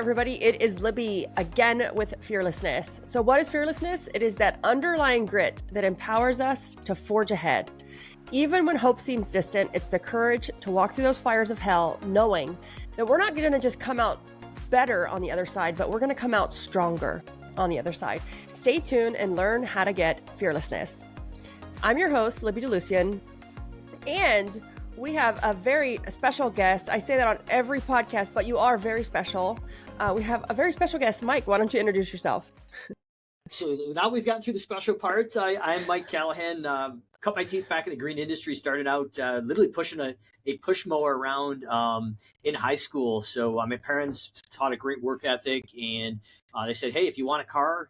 everybody. It is Libby again with Fearlessness. So what is fearlessness? It is that underlying grit that empowers us to forge ahead. Even when hope seems distant, it's the courage to walk through those fires of hell, knowing that we're not going to just come out better on the other side, but we're going to come out stronger on the other side. Stay tuned and learn how to get fearlessness. I'm your host, Libby DeLucien, and we have a very special guest. I say that on every podcast, but you are very special. We have a very special guest. Mike, why don't you introduce yourself? So now we've gotten through the special parts. I'm Mike Callahan. Cut my teeth back in the green industry. Started out literally pushing a push mower around in high school. So my parents taught a great work ethic, and they said, hey, if you want a car,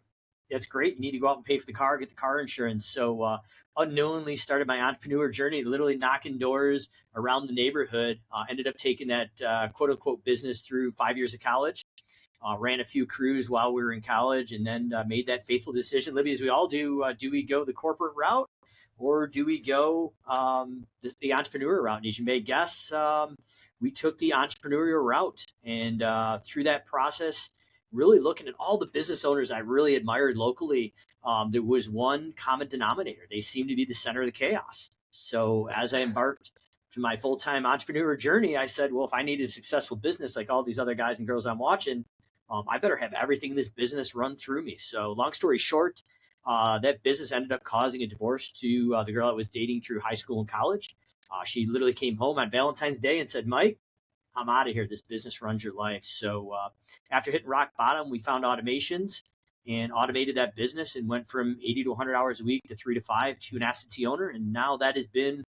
that's great. You need to go out and pay for the car, get the car insurance. So unknowingly started my entrepreneur journey, literally knocking doors around the neighborhood. Ended up taking that quote unquote business through 5 years of college. Ran a few crews while we were in college, and then made that fateful decision, Libby, as we all do. Do we go the corporate route, or do we go the entrepreneur route? And as you may guess, we took the entrepreneurial route. And through that process, really looking at all the business owners I really admired locally, there was one common denominator. They seemed to be the center of the chaos. So as I embarked to my full-time entrepreneur journey, I said, well, if I need a successful business like all these other guys and girls I'm watching, I better have everything in this business run through me. So long story short, that business ended up causing a divorce to the girl I was dating through high school and college. She literally came home on Valentine's Day and said, Mike, I'm out of here. This business runs your life. So after hitting rock bottom, we found automations and automated that business and went from 80 to 100 hours a week to 3 to 5 to an absentee owner. And now that has been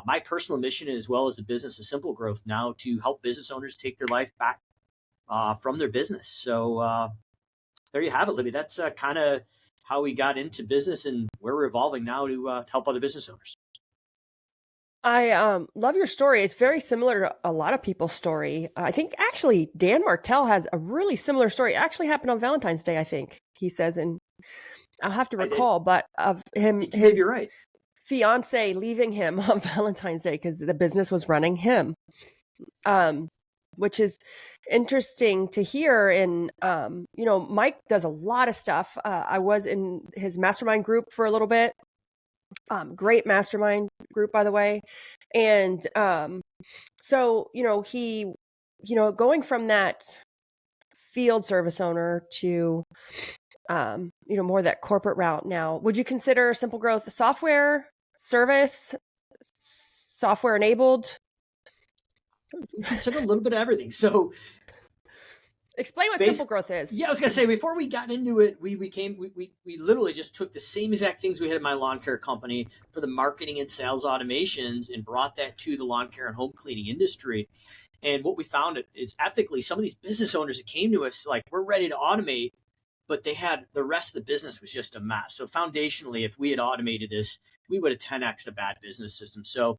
my personal mission, as well as the business of Simple Growth, now to help business owners take their life back from their business. So there you have it, Libby. That's kind of how we got into business and where we're evolving now to help other business owners. I love your story. It's very similar to a lot of people's story. I think actually Dan Martell has a really similar story. It actually happened on Valentine's Day, I think he says, and I'll have to recall, but of him, his right. fiance leaving him on Valentine's Day because the business was running him, which is interesting to hear. And, Mike does a lot of stuff. I was in his mastermind group for a little bit. Great mastermind group, by the way. And so, he, going from that field service owner to, more that corporate route now, would you consider Simple Growth software, service, software enabled? Consider a little bit of everything. So explain what Simple Growth is. Yeah, I was going to say, before we got into it, we literally just took the same exact things we had in my lawn care company for the marketing and sales automations and brought that to the lawn care and home cleaning industry. And what we found is ethically, some of these business owners that came to us, like, we're ready to automate, but they had the rest of the business was just a mess. So foundationally, if we had automated this, we would have 10x'd a bad business system. So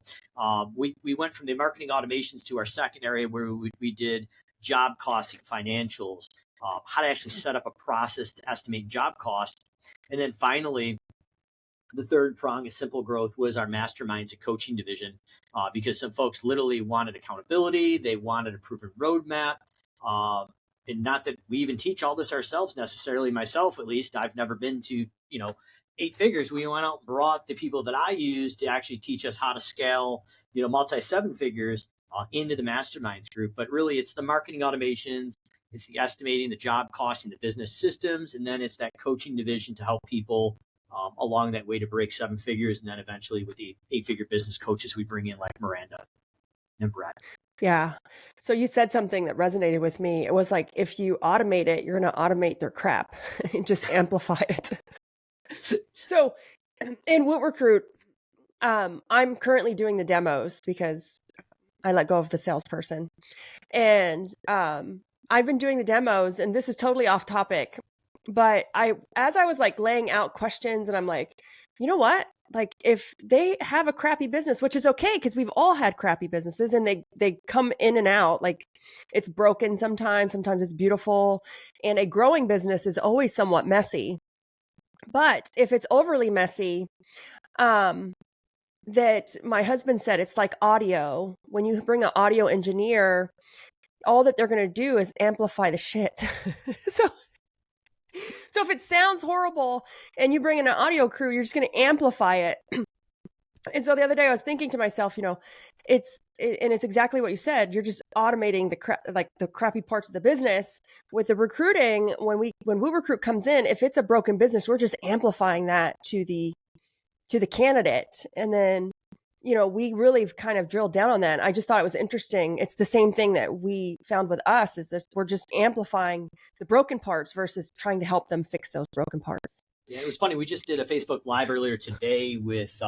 we went from the marketing automations to our second area where we did job costing financials, how to actually set up a process to estimate job cost. And then finally, the third prong of Simple Growth was our masterminds and coaching division, because some folks literally wanted accountability. They wanted a proven roadmap. And not that we even teach all this ourselves necessarily, myself at least. I've never been to, 8 figures. We went out and brought the people that I use to actually teach us how to scale, multi-7 figures into the masterminds group. But really, it's the marketing automations, it's the estimating, the job costing, the business systems, and then it's that coaching division to help people along that way to break 7 figures. And then eventually with the 8-figure business coaches we bring in, like Miranda and Brad. Yeah. So you said something that resonated with me. It was like, if you automate it, you're going to automate their crap and just amplify it. So in WootRecruit, I'm currently doing the demos because I let go of the salesperson. And I've been doing the demos, and this is totally off topic, but as I was like laying out questions, and I'm like, you know what? Like, if they have a crappy business, which is okay, because we've all had crappy businesses and they come in and out, like it's broken sometimes it's beautiful. And a growing business is always somewhat messy. But if it's overly messy, that my husband said, it's like audio. When you bring an audio engineer, all that they're going to do is amplify the shit. So if it sounds horrible and you bring in an audio crew, you're just going to amplify it. And so the other day I was thinking to myself, it's exactly what you said. You're just automating the crappy parts of the business. With the recruiting, when WootRecruit comes in, if it's a broken business, we're just amplifying that to the candidate. And then, we really kind of drilled down on that. And I just thought it was interesting. It's the same thing that we found with us, is this, we're just amplifying the broken parts versus trying to help them fix those broken parts. Yeah, it was funny. We just did a Facebook Live earlier today with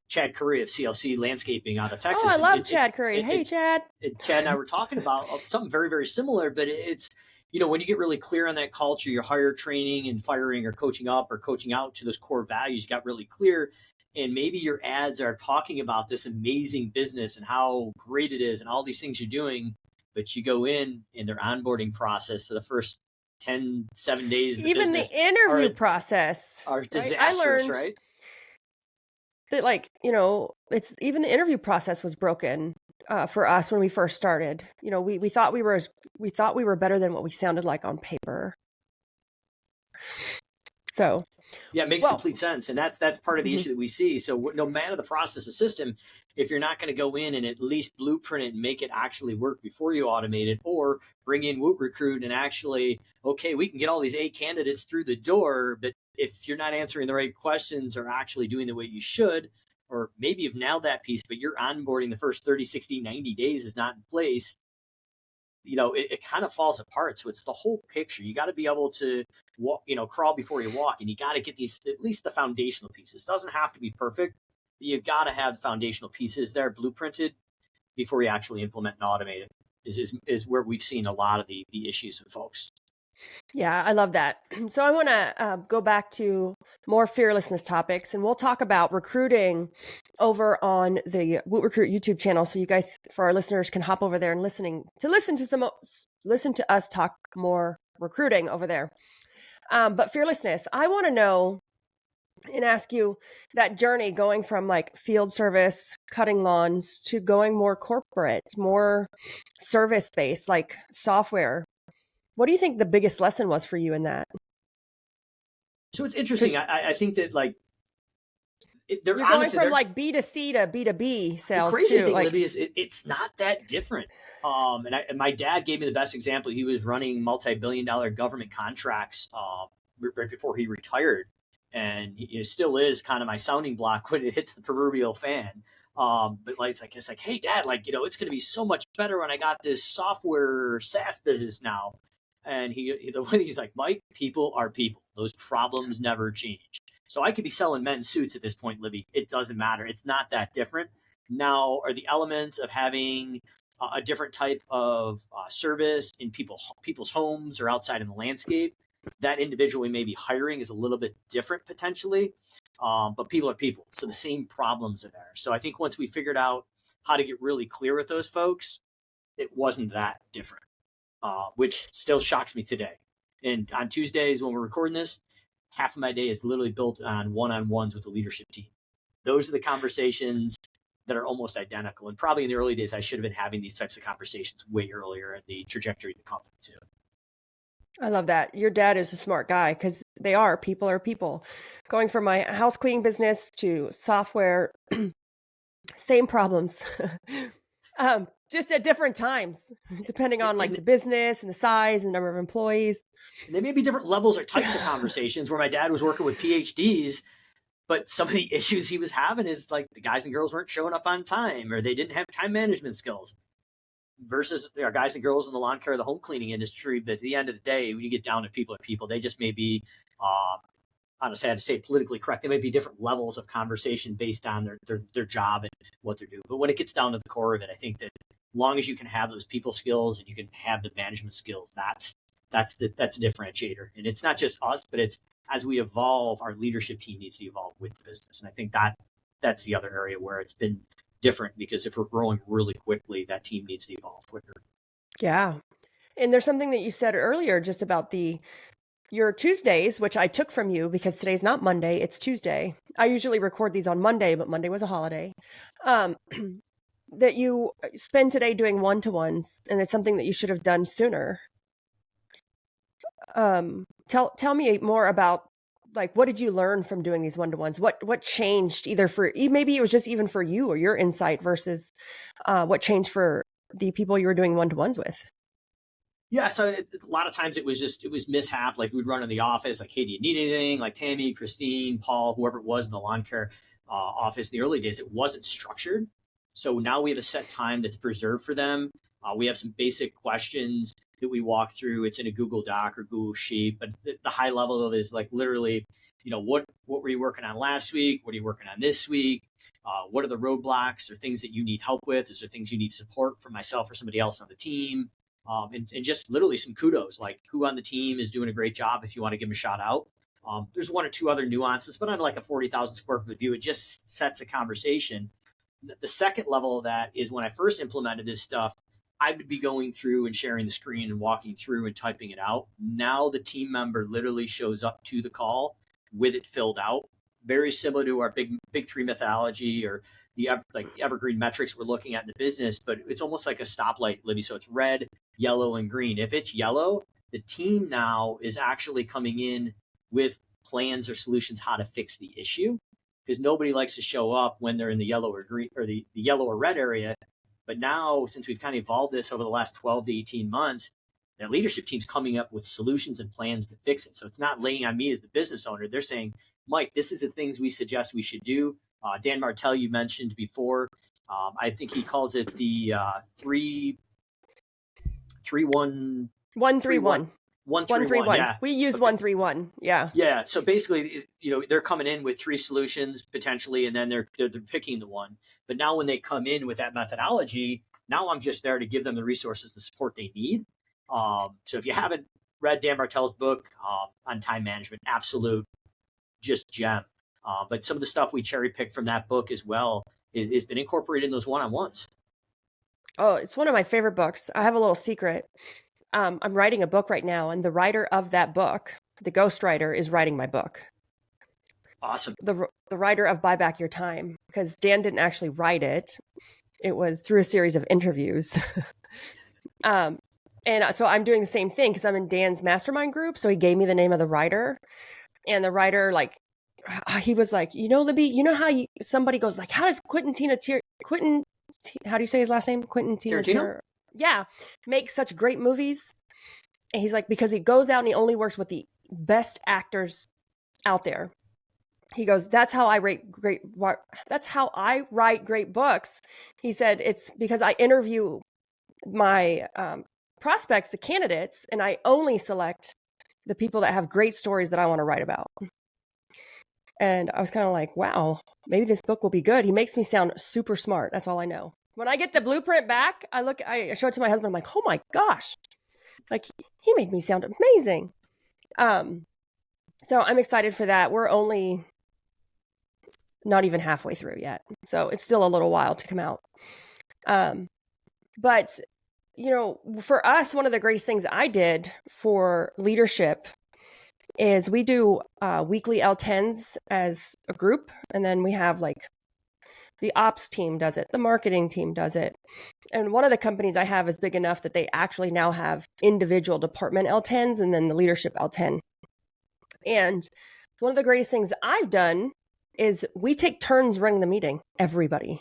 Chad Curry of CLC Landscaping out of Texas. Oh, I love Chad Curry. Hey, Chad. Chad and I were talking about something very, very similar, but it's, when you get really clear on that culture, your hire, training, and firing, or coaching up or coaching out to those core values, you got really clear. And maybe your ads are talking about this amazing business and how great it is and all these things you're doing, but you go in their onboarding process, so the first 7 days of the even business, the interview process are disastrous, I learned right? That it's even the interview process was broken for us when we first started. We thought we were better than what we sounded like on paper. So yeah, it makes complete sense. And that's part of the issue that we see. So no matter the process or system, if you're not going to go in and at least blueprint it and make it actually work before you automate it, or bring in WootRecruit and actually, okay, we can get all these A candidates through the door, but if you're not answering the right questions or actually doing the way you should, or maybe you've nailed that piece, but your onboarding the first 30, 60, 90 days is not in place, it kind of falls apart. So it's the whole picture. You got to be able to walk, crawl before you walk, and you got to get these, at least the foundational pieces. It doesn't have to be perfect, but you've got to have the foundational pieces there blueprinted before you actually implement and automate it. Is where we've seen a lot of the issues with folks. Yeah, I love that. So I want to go back to more fearlessness topics, and we'll talk about recruiting over on the WootRecruit YouTube channel. So you guys, for our listeners, can hop over there and listen to us talk more recruiting over there. But fearlessness, I want to know and ask you that journey going from like field service, cutting lawns, to going more corporate, more service based, like software. What do you think the biggest lesson was for you in that? So it's interesting. I think that you're going from like B2C to B2B sales. The crazy thing, like, Libby, is it's not that different. And my dad gave me the best example. He was running multi-billion-dollar government contracts right before he retired, and he still is kind of my sounding block when it hits the proverbial fan. But it's like, hey, Dad, it's going to be so much better when I got this software SaaS business now. And he's like, Mike, people are people. Those problems never change. So I could be selling men's suits at this point, Libby. It doesn't matter. It's not that different. Now, are the elements of having a different type of service in people's homes or outside in the landscape, that individual we may be hiring is a little bit different potentially, but people are people. So the same problems are there. So I think once we figured out how to get really clear with those folks, it wasn't that different, which still shocks me today. And on Tuesdays when we're recording this, half of my day is literally built on one-on-ones with the leadership team. Those are the conversations that are almost identical. And probably in the early days, I should have been having these types of conversations way earlier in the trajectory of the company too. I love that. Your dad is a smart guy, because people are people. Going from my house cleaning business to software, same problems. Just at different times, depending on the business and the size and the number of employees. And there may be different levels or types of conversations where my dad was working with PhDs, but some of the issues he was having is the guys and girls weren't showing up on time, or they didn't have time management skills, versus there are guys and girls in the lawn care or the home cleaning industry. But at the end of the day, when you get down to people are people, they just may be, honestly, I had to say politically correct. They may be different levels of conversation based on their job and what they're doing. But when it gets down to the core of it, I think that as long as you can have those people skills and you can have the management skills, that's a differentiator. And it's not just us, but it's as we evolve, our leadership team needs to evolve with the business. And I think that's the other area where it's been different, because if we're growing really quickly, that team needs to evolve quicker. Yeah. And there's something that you said earlier just about your Tuesdays, which I took from you because today's not Monday, it's Tuesday. I usually record these on Monday, but Monday was a holiday. that you spend today doing one-to-ones, and it's something that you should have done sooner. Tell me more about, like, what did you learn from doing these one-to-ones? What changed, either for, maybe it was just even for you or your insight versus what changed for the people you were doing one-to-ones with? Yeah, so a lot of times it was mishap. Like we'd run in the office, like, hey, do you need anything? Like Tammy, Christine, Paul, whoever it was in the lawn care office in the early days, it wasn't structured. So now we have a set time that's preserved for them. We have some basic questions that we walk through. It's in a Google Doc or Google Sheet, but the high level of it is like literally, what were you working on last week? What are you working on this week? What are the roadblocks or things that you need help with? Is there things you need support from myself or somebody else on the team? And just literally some kudos, like who on the team is doing a great job if you want to give them a shout out. There's one or two other nuances, but on like a 40,000 square foot view, it just sets a conversation. The second level of that is when I first implemented this stuff, I would be going through and sharing the screen and walking through and typing it out. Now the team member literally shows up to the call with it filled out, very similar to our big three methodology or the evergreen metrics we're looking at in the business, but it's almost like a stoplight, Libby. So it's red, yellow, and green. If it's yellow, the team now is actually coming in with plans or solutions how to fix the issue, because nobody likes to show up when they're in the yellow or green or the yellow or red area. But now, since we've kind of evolved this over the last 12 to 18 months, the leadership team's coming up with solutions and plans to fix it. So it's not laying on me as the business owner. They're saying, Mike, this is the things we suggest we should do. Dan Martell, you mentioned before. I think he calls it the 131. 131. Yeah. We use 131. Yeah. Yeah. So basically, they're coming in with 3 solutions potentially, and then they're picking the one. But now when they come in with that methodology, now I'm just there to give them the resources, the support they need. So if you haven't read Dan Martell's book on time management, absolute just gem. But some of the stuff we cherry picked from that book as well has been incorporated in those one-on-ones. Oh, it's one of my favorite books. I have a little secret. I'm writing a book right now, and the writer of that book, the ghostwriter, is writing my book. Awesome. The writer of Buy Back Your Time, because Dan didn't actually write it. It was through a series of interviews. And so I'm doing the same thing because I'm in Dan's mastermind group. So he gave me the name of the writer, and the writer, he was like, Libby, how somebody goes like, how does how do you say his last name? Quentin Tarantino? Yeah. Make such great movies. And he's like, because he goes out and he only works with the best actors out there. He goes, that's how I write great books. He said, it's because I interview my prospects, the candidates, and I only select the people that have great stories that I want to write about. And I was kind of like, wow, maybe this book will be good. He makes me sound super smart. That's all I know. When I get the blueprint back, I show it to my husband. I'm like, oh my gosh, like he made me sound amazing. So I'm excited for that. We're only not even halfway through yet. So it's still a little while to come out. But, for us, one of the greatest things I did for leadership is we do weekly L10s as a group. And then we have the ops team does it. The marketing team does it. And one of the companies I have is big enough that they actually now have individual department L10s and then the leadership L10. And one of the greatest things I've done is we take turns running the meeting. Everybody.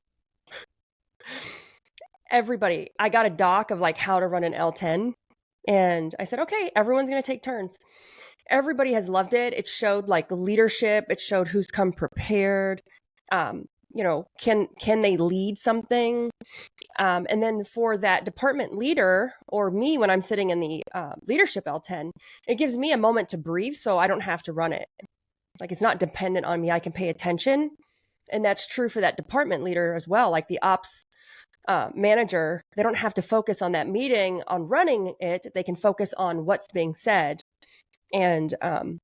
I got a doc of how to run an L10. And I said, okay, everyone's going to take turns. Everybody has loved it. It showed leadership. It showed who's come prepared. Can they lead something? And then for that department leader or me, when I'm sitting in the leadership L10, it gives me a moment to breathe so I don't have to run it. It's not dependent on me. I can pay attention. And that's true for that department leader as well. The ops manager, they don't have to focus on that meeting, on running it. They can focus on what's being said and kind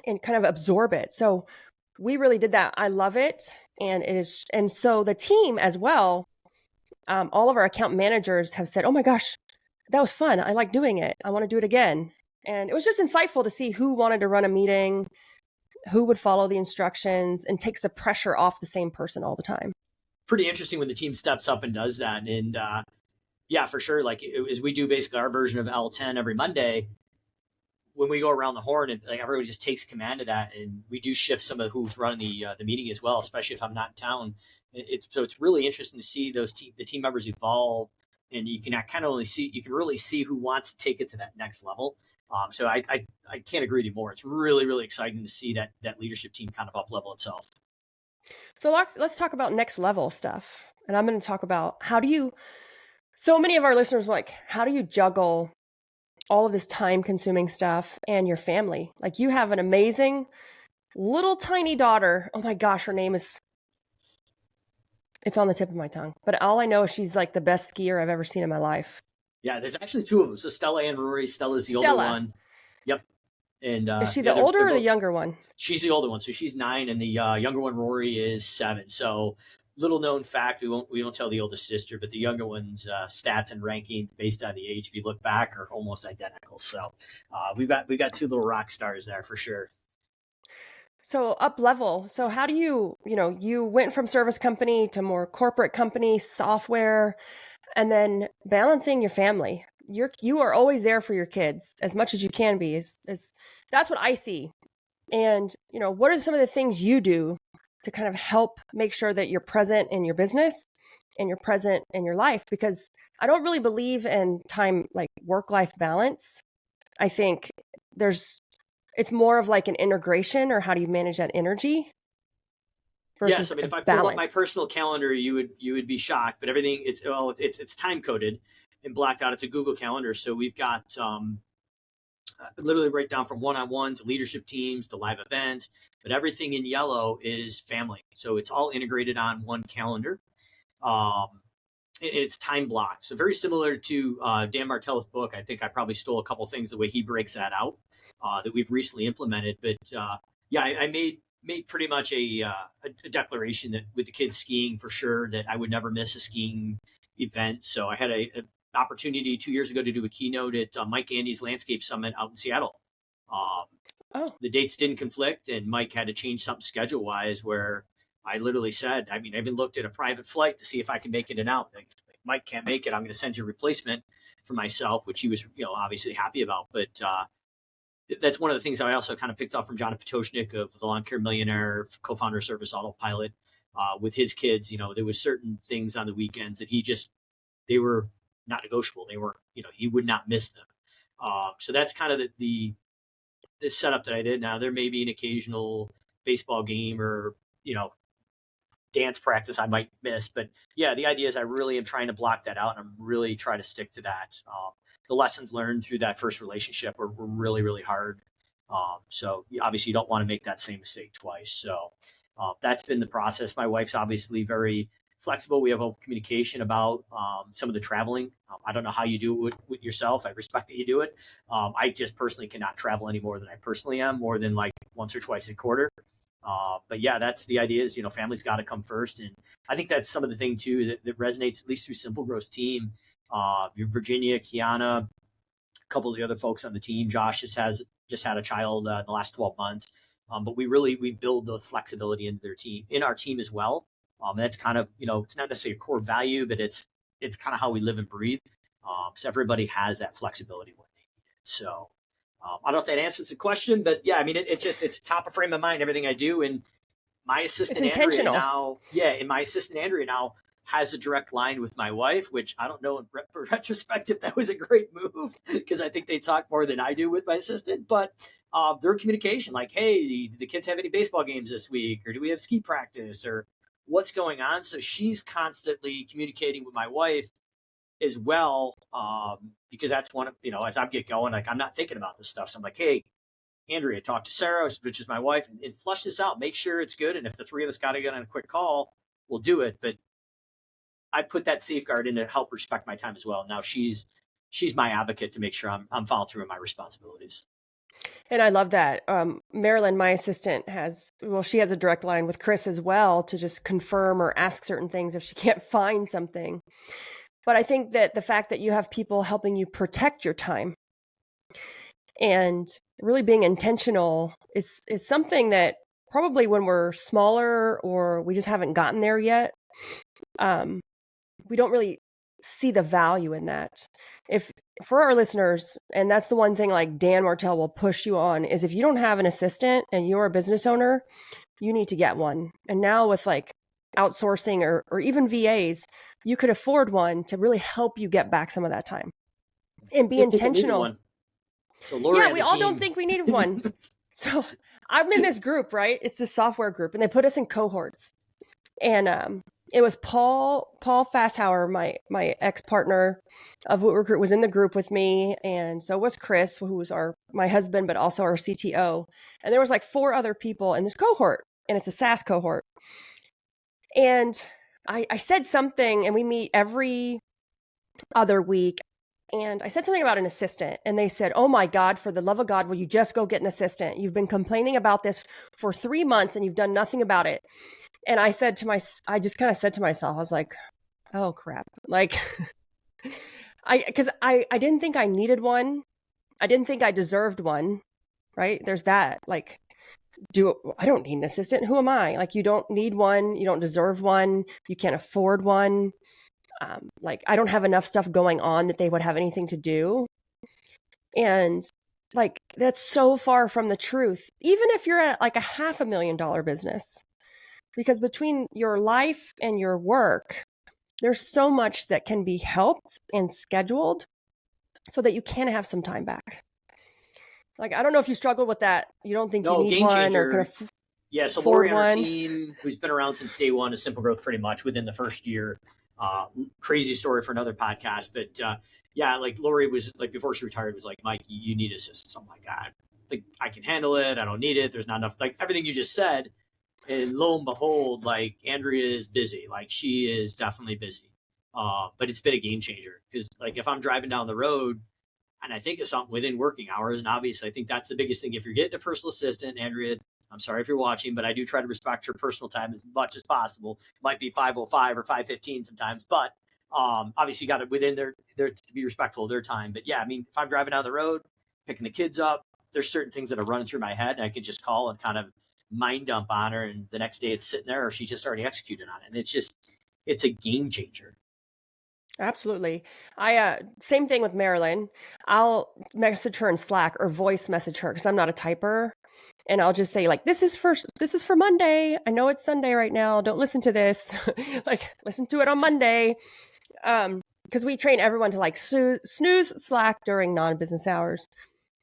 of absorb it. So we really did that. I love it. And so the team as well, all of our account managers have said, oh my gosh, that was fun. I like doing it. I want to do it again. And it was just insightful to see who wanted to run a meeting, who would follow the instructions, and takes the pressure off the same person all the time. pretty interesting when the team steps up and does that. And yeah, for sure. Like as we do basically our version of L10 every Monday, when we go around the horn and like everybody just takes command of that, and we do shift some of who's running the meeting as well, especially if I'm not in town. It's really interesting to see the team members evolve, and you can really see who wants to take it to that next level. So I can't agree with you more. It's really, really exciting to see that leadership team kind of up level itself. So let's talk about next level stuff. And I'm going to talk about so many of our listeners are like, how do you juggle all of this time consuming stuff and your family? Like, you have an amazing little tiny daughter. Oh my gosh, her name is, it's on the tip of my tongue. But all I know is she's like the best skier I've ever seen in my life. Yeah, there's actually two of them. So Stella and Rory. Stella's the older one. Yep. And is she the older or the younger one? She's the older one. So she's 9, and the younger one, Rory, is 7. So little known fact, we won't tell the older sister, but the younger one's stats and rankings based on the age, if you look back, are almost identical. So we've got 2 little rock stars there for sure. So up level. So how do you went from service company to more corporate company, software, and then balancing your family. You are always there for your kids as much as you can be. That's what I see. And, what are some of the things you do to kind of help make sure that you're present in your business and you're present in your life? Because I don't really believe in time, like work-life balance. I think it's more of like an integration, or how do you manage that energy? Yes, I mean, if I pull up my personal calendar, you would be shocked. But everything it's time coded and blocked out. It's a Google Calendar, so we've got literally right down from one-on-one to leadership teams to live events. But everything in yellow is family, so it's all integrated on one calendar. It's time blocked, so very similar to Dan Martell's book. I think I probably stole a couple things the way he breaks that out that we've recently implemented. But yeah, I made pretty much a declaration that with the kids skiing, for sure, that I would never miss a skiing event. So I had an opportunity 2 years ago to do a keynote at Mike Andy's Landscape Summit out in Seattle. The dates didn't conflict, and Mike had to change something schedule wise, where I literally said, I mean, I even looked at a private flight to see if I could make it in and out. Like, Mike can't make it, I'm going to send you a replacement for myself, which he was, obviously happy about. But that's one of the things I also kind of picked up from John Potoshnik of the Lawn Care Millionaire, co-founder of Service Autopilot, with his kids. There was certain things on the weekends that they were not negotiable. They were, he would not miss them. So that's kind of the setup that I did. Now there may be an occasional baseball game or, dance practice I might miss, but yeah, the idea is I really am trying to block that out, and I'm really trying to stick to that. The lessons learned through that first relationship were really, really hard. So obviously you don't want to make that same mistake twice. So that's been the process. My wife's obviously very flexible. We have open communication about some of the traveling. I don't know how you do it with yourself. I respect that you do it. I just personally cannot travel any more than I personally am, more than like once or twice a quarter. But yeah, that's the idea is, family's got to come first. And I think that's some of the thing too, that resonates at least through Simple Growth's team. Virginia, Kiana, a couple of the other folks on the team. Josh just had a child in the last 12 months. But we build the flexibility in our team as well. That's kind of, it's not necessarily a core value, but it's kind of how we live and breathe. So everybody has that flexibility when they need it. So I don't know if that answers the question, but yeah, I mean, it's top of frame of mind, everything I do. And my assistant Andrea now has a direct line with my wife, which I don't know in retrospect if that was a great move, because I think they talk more than I do with my assistant. But their communication, like, hey, do the kids have any baseball games this week, or do we have ski practice, or what's going on? So she's constantly communicating with my wife as well, because that's one of, as I get going, like I'm not thinking about this stuff. So I'm like, hey, Andrea, talk to Sarah, which is my wife, and flush this out, make sure it's good. And if the three of us got to get on a quick call, we'll do it. But I put that safeguard in to help respect my time as well. Now she's my advocate to make sure I'm following through on my responsibilities. And I love that. Marilyn, my assistant, she has a direct line with Chris as well to just confirm or ask certain things if she can't find something. But I think that the fact that you have people helping you protect your time and really being intentional is something that probably when we're smaller or we just haven't gotten there yet, we don't really see the value in that. If for our listeners, and that's the one thing like Dan Martell will push you on, is if you don't have an assistant and you're a business owner, you need to get one. And now with like outsourcing or even VAs, you could afford one to really help you get back some of that time and be intentional. One. So Lori, we all don't think we needed one. So I'm in this group, right? It's the software group, and they put us in cohorts. And it was Paul Fasthauer, my ex-partner of WootRecruit, was in the group with me, and so was Chris, who was my husband, but also our CTO. And there was like 4 other people in this cohort, and it's a SaaS cohort. And I said something, and we meet every other week. And I said something about an assistant, and they said, "Oh my God, for the love of God, will you just go get an assistant? You've been complaining about this for 3 months and you've done nothing about it." And I just kind of said to myself, I was like, oh crap. Like, because I didn't think I needed one. I didn't think I deserved one, right? There's that, like, I don't need an assistant. Who am I? Like, you don't need one. You don't deserve one. You can't afford one. Like, I don't have enough stuff going on that they would have anything to do. And like, that's so far from the truth. Even if you're at like a $500,000 business, because between your life and your work, there's so much that can be helped and scheduled so that you can have some time back. Like, I don't know if you struggle with that. You don't think you need game one changer. or kind of yeah, so Lori on our team, who's been around since day one of Simple Growth pretty much within the first year. Crazy story for another podcast. But yeah, like Lori was like, before she retired, was like, "Mike, you need assistance." I'm like, God, like I can handle it. I don't need it. There's not enough, like everything you just said. And lo and behold, like Andrea is busy. Like she is definitely busy. But it's been a game changer because like if I'm driving down the road and I think of something within working hours, and obviously I think that's the biggest thing. If you're getting a personal assistant, Andrea, I'm sorry if you're watching, but I do try to respect her personal time as much as possible. It might be 5:05 or 5:15 sometimes, but obviously you got it within their to be respectful of their time. But yeah, I mean, if I'm driving down the road, picking the kids up, there's certain things that are running through my head, and I could just call and kind of mind dump on her, and the next day it's sitting there, or she's just already executed on it. And it's a game changer. Absolutely. Same thing with Marilyn. I'll message her in Slack or voice message her because I'm not a typer. And I'll just say like, this is for Monday. I know it's Sunday right now. Don't listen to this. Like, listen to it on Monday. Because we train everyone to like snooze Slack during non-business hours.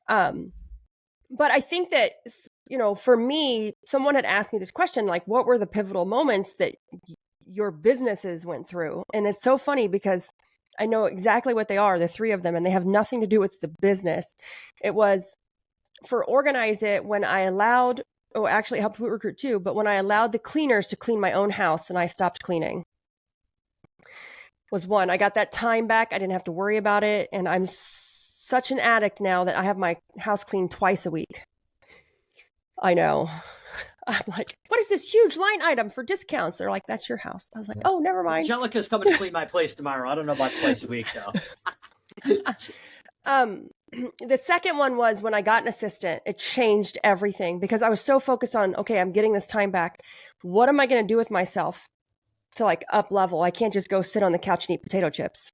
But I think that, for me, someone had asked me this question, like, what were the pivotal moments that your businesses went through? And it's so funny because I know exactly what they are, the 3 of them, and they have nothing to do with the business. It was for Organize It when I allowed, actually it helped WootRecruit too, but when I allowed the cleaners to clean my own house and I stopped cleaning was one. I got that time back. I didn't have to worry about it. And I'm such an addict now that I have my house cleaned twice a week. I know. I'm like, what is this huge line item for discounts? They're like, that's your house. I was like, oh, never mind. Angelica's coming to clean my place tomorrow. I don't know about twice a week though. The second one was when I got an assistant. It changed everything because I was so focused on, okay, I'm getting this time back. What am I going to do with myself to like up level? I can't just go sit on the couch and eat potato chips.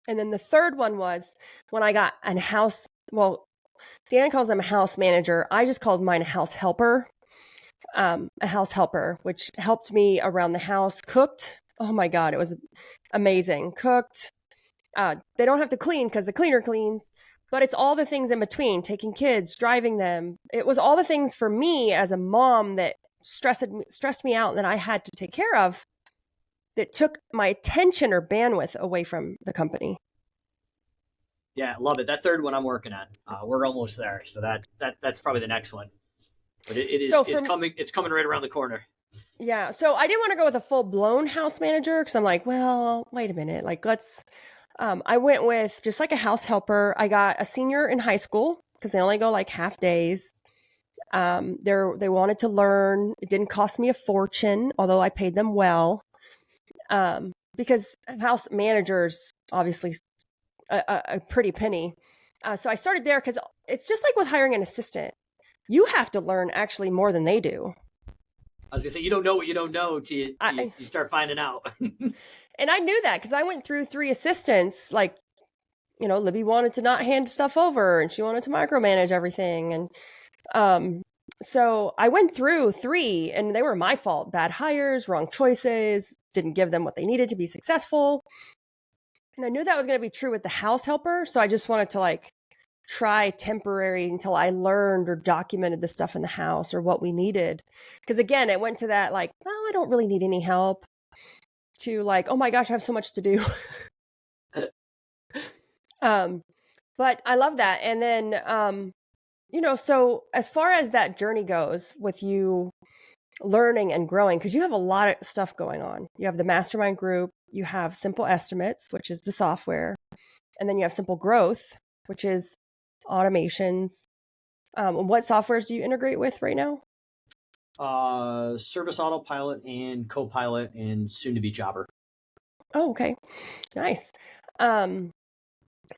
And then the third one was when I got a house. Well, Dan calls them a house manager. I just called mine a house helper. A house helper, which helped me around the house, cooked. Oh my God, it was amazing. Cooked. They don't have to clean because the cleaner cleans, but it's all the things in between, taking kids, driving them. It was all the things for me as a mom that stressed me out and that I had to take care of that took my attention or bandwidth away from the company. Yeah, love it. That third one I'm working on. We're almost there. So that's probably the next one. But it's coming right around the corner. Yeah. So I didn't want to go with a full blown house manager because I'm like, well, wait a minute. Like, I went with just like a house helper. I got a senior in high school because they only go like half days. They wanted to learn. It didn't cost me a fortune, although I paid them well. Because house managers, obviously a pretty penny. So I started there because it's just like with hiring an assistant. You have to learn actually more than they do. I was gonna say, you don't know what you don't know till you start finding out. And I knew that because I went through 3 assistants. Like, Libby wanted to not hand stuff over, and she wanted to micromanage everything. And so I went through 3, and they were my fault. Bad hires, wrong choices, didn't give them what they needed to be successful. And I knew that was going to be true with the house helper. So I just wanted to try temporary until I learned or documented the stuff in the house or what we needed. Because again, it went to that I don't really need any help, to oh my gosh, I have so much to do. But I love that. And then, so as far as that journey goes with you learning and growing, because you have a lot of stuff going on. You have the mastermind group, you have Simple Estimates, which is the software, and then you have Simple Growth, which is automations. What softwares do you integrate with right now? Service Autopilot and Copilot, and soon to be Jobber. Oh, okay. Nice. You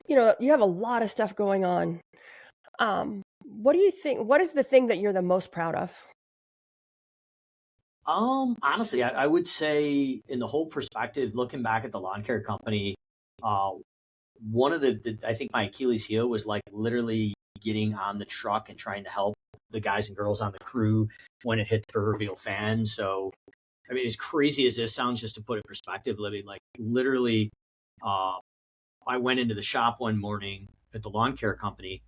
have a lot of stuff going on. What do you think? What is the thing that you're the most proud of? Honestly, I would say in the whole perspective, looking back at the lawn care company, one of I think my Achilles heel was literally getting on the truck and trying to help the guys and girls on the crew when it hit the proverbial fan. So, I mean, as crazy as this sounds, just to put it in perspective, Libby, literally, I went into the shop one morning at the lawn care company,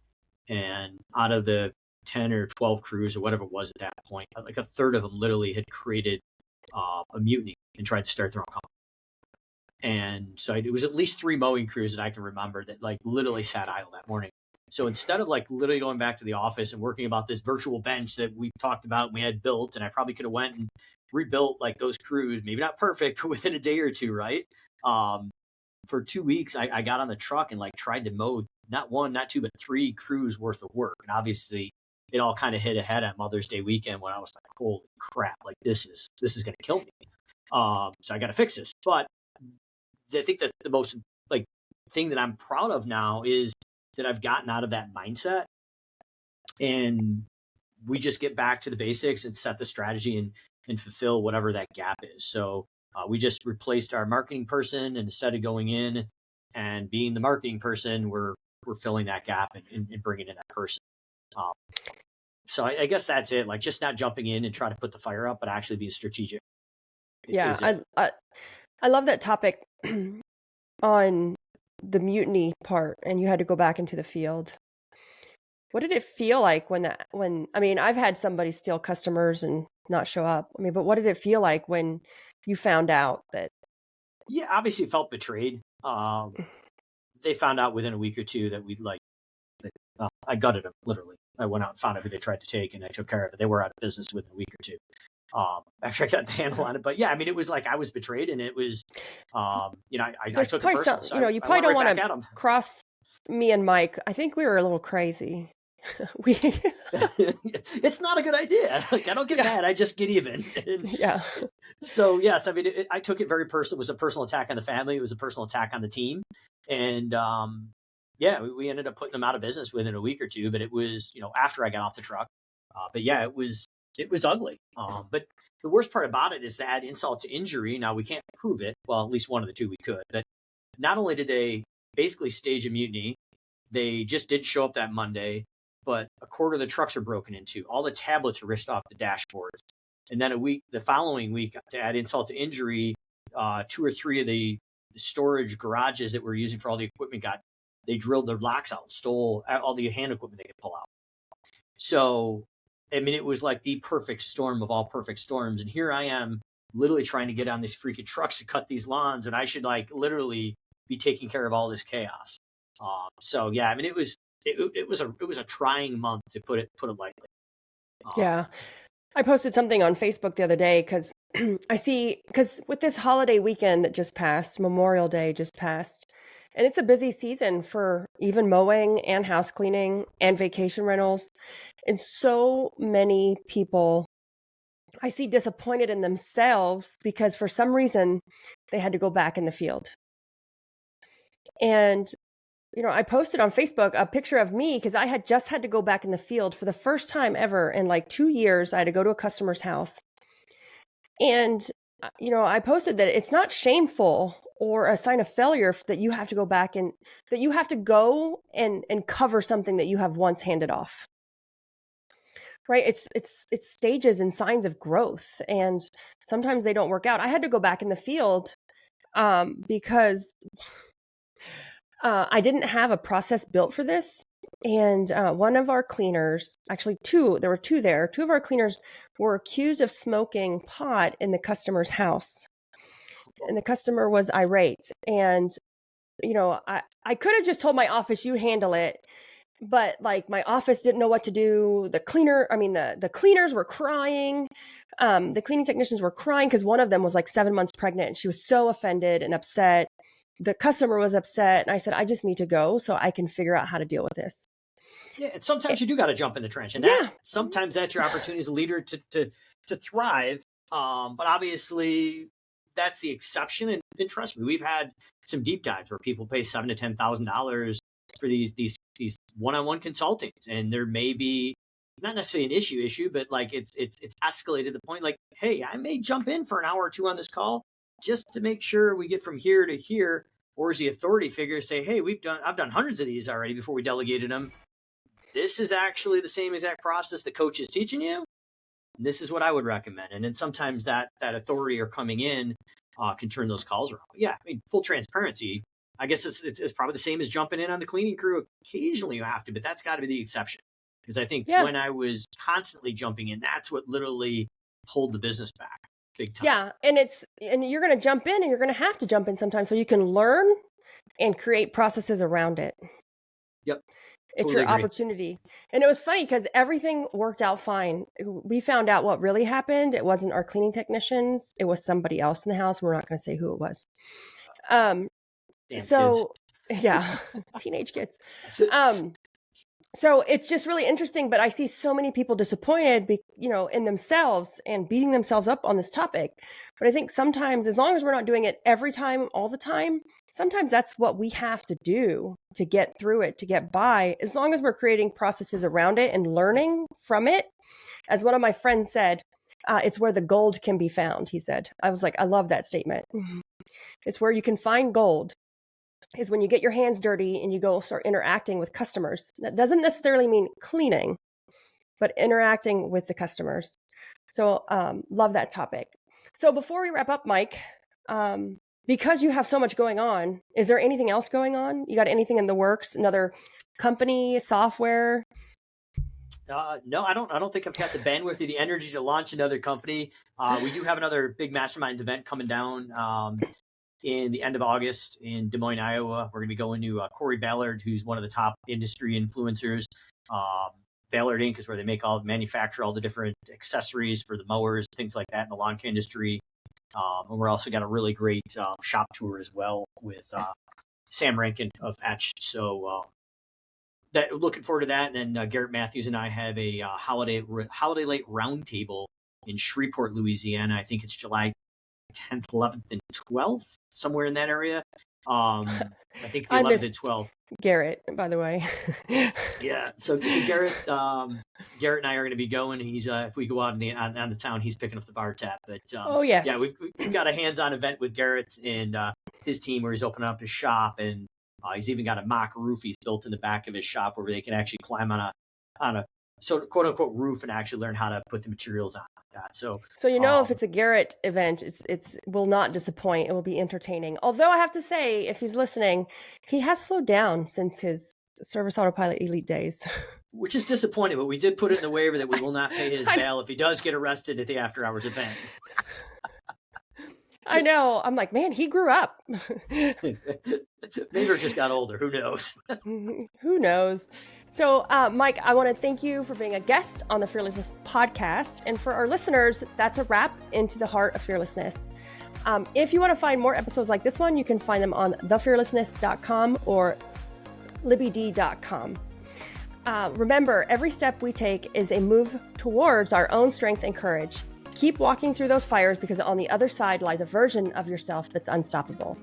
and out of the 10 or 12 crews or whatever it was at that point, a third of them literally had created a mutiny and tried to start their own company. And so it was at least 3 mowing crews that I can remember that literally sat idle that morning. So instead of literally going back to the office and working about this virtual bench that we talked about and we had built, and I probably could have went and rebuilt those crews, maybe not perfect, but within a day or two, right? For 2 weeks, I got on the truck and tried to mow not 1, not 2, but 3 crews worth of work. And obviously it all kind of hit ahead at Mother's Day weekend when I was like, holy crap, this is going to kill me. So I got to fix this. But I think that the most thing that I'm proud of now is that I've gotten out of that mindset, and we just get back to the basics and set the strategy and fulfill whatever that gap is. So we just replaced our marketing person, and instead of going in and being the marketing person, we're filling that gap and bringing in that person. So I guess that's it. Just not jumping in and try to put the fire up, but actually be strategic. Yeah, I love that topic on the mutiny part, and you had to go back into the field. What did it feel like when I've had somebody steal customers and not show up. But what did it feel like when you found out that? Yeah, obviously it felt betrayed. They found out within a week or two that we'd I gutted them, literally. I went out and found out who they tried to take, and I took care of it. They were out of business within a week or two. After I got the handle on it. But yeah, it was I was betrayed, and it was, I took it personal. So you probably don't want to cross me and Mike. I think we were a little crazy. It's not a good idea. I don't get mad. I just get even. Yeah. So yes, I took it very personal. It was a personal attack on the family. It was a personal attack on the team. And, we ended up putting them out of business within a week or two, but it was, after I got off the truck. But yeah, it was ugly. But the worst part about it is to add insult to injury. Now we can't prove it. Well, at least one of the two we could, but not only did they basically stage a mutiny, they just did show up that Monday, but a quarter of the trucks are broken into. All the tablets are ripped off the dashboards. And then the following week, to add insult to injury, 2 or 3 of the storage garages that we're using for all the equipment they drilled their locks out, stole all the hand equipment they could pull out. So, it was like the perfect storm of all perfect storms. And here I am literally trying to get on these freaking trucks to cut these lawns. And I should literally be taking care of all this chaos. So yeah, it was a trying month, to put it lightly. Yeah. I posted something on Facebook the other day because with this holiday weekend that just passed, Memorial Day just passed, and it's a busy season for even mowing and house cleaning and vacation rentals. And so many people I see disappointed in themselves because for some reason they had to go back in the field. And I posted on Facebook a picture of me because I had just had to go back in the field for the first time ever in 2 years. I had to go to a customer's house, And, I posted that it's not shameful or a sign of failure that you have to go back and that you have to go and cover something that you have once handed off. Right? It's stages and signs of growth. And sometimes they don't work out. I had to go back in the field because I didn't have a process built for this. And one of our cleaners, actually there were two there, two of our cleaners were accused of smoking pot in the customer's house. And the customer was irate. And, I could have just told my office, you handle it. But like my office didn't know what to do. The cleaners were crying. The cleaning technicians were crying because one of them was like 7 months pregnant and she was so offended and upset. The customer was upset. And I said, I just need to go so I can figure out how to deal with this. Yeah. And sometimes you do got to jump in the trench, and sometimes that's your opportunity as a leader to thrive. But obviously that's the exception. And trust me, we've had some deep dives where people pay $7,000 to $10,000 for these one-on-one consultings, and there may be not necessarily an issue, but like it's escalated to the point like, hey, I may jump in for an hour or two on this call just to make sure we get from here to here. Or as the authority figure say, hey, I've done hundreds of these already before we delegated them. This is actually the same exact process the coach is teaching you. This is what I would recommend. And then sometimes that authority or coming in can turn those calls around. But yeah, I mean, full transparency, I guess it's probably the same as jumping in on the cleaning crew. Occasionally you have to, but that's got to be the exception. Because I think when I was constantly jumping in, that's what literally pulled the business back big time. Yeah. And you're going to jump in and you're going to have to jump in sometimes so you can learn and create processes around it. Yep. It's your opportunity. And it was funny because everything worked out fine. We found out what really happened. It wasn't our cleaning technicians. It was somebody else in the house. We're not going to say who it was. Yeah, teenage kids. So it's just really interesting, but I see so many people disappointed, in themselves and beating themselves up on this topic. But I think sometimes, as long as we're not doing it every time, all the time, sometimes that's what we have to do to get through it, to get by, as long as we're creating processes around it and learning from it. As one of my friends said, it's where the gold can be found, he said. I was like, I love that statement. It's where you can find gold. Is when you get your hands dirty and you go start interacting with customers. That doesn't necessarily mean cleaning, but interacting with the customers. So love that topic. So before we wrap up, Mike, because you have so much going on, is there anything else going on? You got anything in the works? Another company, software? No, I don't think I've got the bandwidth or the energy to launch another company. We do have another big masterminds event coming down in the end of August in Des Moines, Iowa. We're going to be going to Corey Ballard, who's one of the top industry influencers. Ballard Inc. is where they manufacture all the different accessories for the mowers, things like that in the lawn care industry. And we're also got a really great shop tour as well with Sam Rankin of Etch. So looking forward to that. And then Garrett Matthews and I have a holiday late roundtable in Shreveport, Louisiana. I think it's July 10th, 11th, and 12th, somewhere in that area. I think the 11th and 12th. Garrett, by the way. Yeah. So Garrett and I are going to be going. He's if we go out on the town, he's picking up the bar tab. But yes. Yeah, we've got a hands-on event with Garrett and his team where he's opening up his shop, and he's even got a mock roof he's built in the back of his shop where they can actually climb on a quote unquote roof and actually learn how to put the materials on that. So if it's a Garrett event, it's will not disappoint. It will be entertaining. Although I have to say, if he's listening, he has slowed down since his Service Autopilot Elite days. Which is disappointing, but we did put it in the waiver that we will not pay his bail if he does get arrested at the after hours event. I know. I'm like, man, he grew up. Maybe he just got older. Who knows? Who knows? So, Mike, I want to thank you for being a guest on the Fearlessness Podcast. And for our listeners, that's a wrap into the heart of fearlessness. If you want to find more episodes like this one, you can find them on thefearlessness.com or libbyd.com. Remember, every step we take is a move towards our own strength and courage. Keep walking through those fires because on the other side lies a version of yourself that's unstoppable.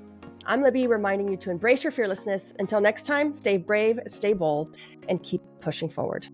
I'm Libby, reminding you to embrace your fearlessness. Until next time, stay brave, stay bold, and keep pushing forward.